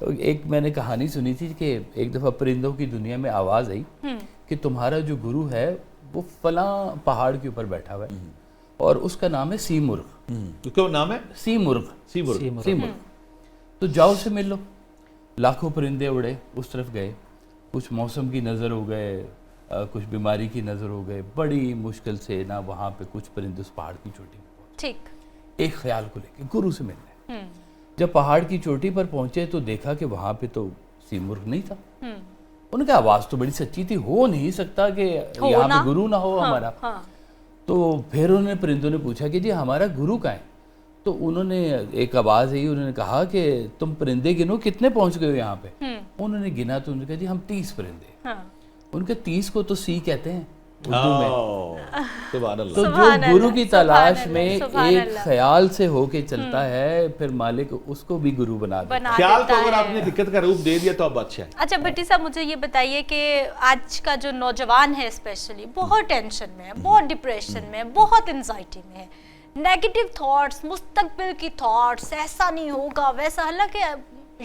ایک میں نے کہانی سنی تھی کہ ایک دفعہ پرندوں کی دنیا میں آواز آئی کہ تمہارا جو گرو ہے وہ فلاں پہاڑ کے اوپر بیٹھا ہوا ہے اور اس کا نام ہے سی مرغ. کیا نام ہے؟ سی مرغ. سی مرغ. سی مرغ. تو جاؤ سے مل لو. لاکھوں پرندے اڑے اس طرف گئے, کچھ موسم کی نظر ہو گئے, کچھ بیماری کی نظر ہو گئے, بڑی مشکل سے نہ وہاں پہ کچھ پرندے اس پہاڑ کی چوٹی پہ پہنچے. ٹھیک. ایک خیال کو لے کے گرو سے ملنے. جب پہاڑ کی چوٹی پر پہنچے تو دیکھا کہ وہاں پہ تو سی مرغ نہیں تھا. ان کی آواز تو بڑی سچی تھی, ہو نہیں سکتا کہ یہاں پہ گرو نہ ہو ہمارا. تو پھر انہوں نے پرندوں نے پوچھا کہ جی ہمارا گرو کہاں ہے؟ تو انہوں نے ایک آواز آئی, انہوں نے کہا کہ تم پرندے گنو کتنے پہنچ گئے ہو یہاں پہ. انہوں نے گنا تو انہوں نے کہا جی ہم 30 پرندے. ان کے 30 کو تو سی کہتے ہیں اردو میں. تو جو گرو کی تلاش میں ایک خیال سے ہو کے چلتا ہے پھر مالک اس کو بھی گرو بنا دیتا ہے. خیال کو اگر آپ نے حقیقت کا روپ دے دیا تو اب اچھا ہے. اچھا بھٹی صاحب مجھے یہ بتائیے کہ آج کا جو نوجوان ہے اسپیشلی بہت ٹینشن میں ہے, بہت ڈپریشن میں ہے, بہت انزائٹی میں ہے, نیگیٹو تھاٹس, مستقبل کی تھاٹس, ایسا نہیں ہوگا ویسا, حالانکہ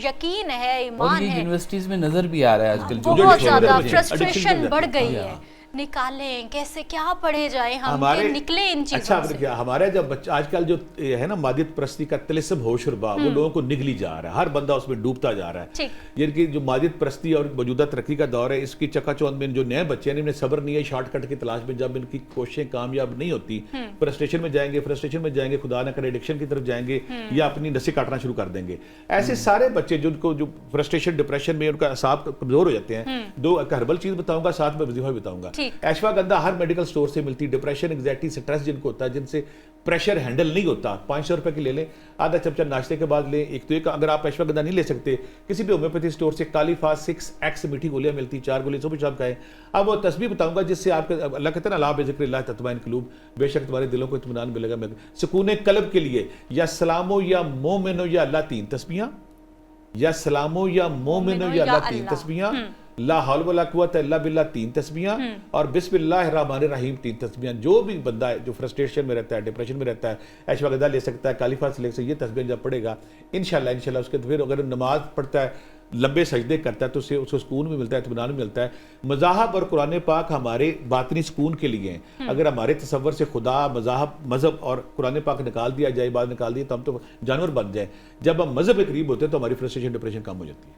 یقین ہے, ایمان ہے. اور یہ یونیورسٹیز میں نظر بھی آ رہا ہے آج کل. بہت زیادہ فرسٹریشن بڑھ گئی ہے. نکالیں کیسے, کیا پڑھے جائیں ہم, کہ نکلیں ان چیزوں سے. اچھا ہمارا جب بچہ آج کل جو ہے نا مادیت پرستی کا طلسم ہوش ربا وہ لوگوں کو نگلی جا رہا ہے, ہر بندہ اس میں ڈوبتا جا رہا ہے. یعنی کہ جو مادیت پرستی اور موجودہ ترقی کا دور ہے اس کی چکا چوند میں جو نئے بچے ہیں انہیں صبر نہیں ہے شارٹ کٹ کی تلاش میں. جب ان کی کوششیں کامیاب نہیں ہوتی فرسٹریشن میں جائیں گے, خدا نہ کرے ایڈکشن کی طرف جائیں گے یا اپنی نسیں کاٹنا شروع کر دیں گے. ایسے سارے بچے جن کو جو فرسٹریشن ڈپریشن میں ان کا اعصاب کمزور ہو جاتے ہیں. دو ہربل چیز بتاؤں گا, ساتھ میں وظیفہ بھی بتاؤں گا. ایشوا گندھا ہر میڈیکل سٹور سے ملتی. ڈپریشن, انگزائٹی, سٹریس جن کو ہوتا ہے, جن سے پریشر ہینڈل نہیں ہوتا, 500 روپے کی لے لیں, آدھا چمچہ ناشتے کے بعد لیں. ایک تو ایک اگر آپ ایشوا گندھا نہیں لے سکتے کسی بھی ہومیوپیتھی سٹور سے کالی فاس 6X میٹھی گولیاں ملتی, 4 گولیاں صبح شام کھائیں. اب وہ تسبیح بتاؤں گا جس سے آپ کا اللہ کہتے ہیں نا, لا بذکر اللہ تطمئن القلوب, بے شک تمہارے دلوں کو اطمینان ملے گا. سکون قلب کے لیے یا سلامو یا مومنو یا اللہ 3 تسبیحاں, یا سلامو یا مومنو یا اللہ 3 تسبیحاں, لا حول ولا قوت الا باللہ 3 تسبیحاں, اور بسم اللہ الرحمن الرحیم 3 تسبیحاں. جو بھی بندہ ہے جو فرسٹریشن میں رہتا ہے, ڈپریشن میں رہتا ہے, ایشوا گندھا لے سکتا ہے, کالی فاس لے سکتا ہے. یہ تسبیحاں جب پڑھے گا انشاءاللہ اس کے پھر اگر نماز پڑھتا ہے, لمبے سجدے کرتا ہے تو اس کو سکون بھی ملتا ہے, اطمینان بھی ملتا ہے. مذاہب اور قرآن پاک ہمارے باطنی سکون کے لیے ہیں. اگر ہمارے تصور سے خدا, مذہب اور قرآن پاک نکال دیا جائے, بات نکال دی تو ہم تو جانور بن جائیں. جب ہم مذہب کے قریب ہوتے ہیں تو ہماری فرسٹریشن ڈپریشن کم ہو جاتی ہے.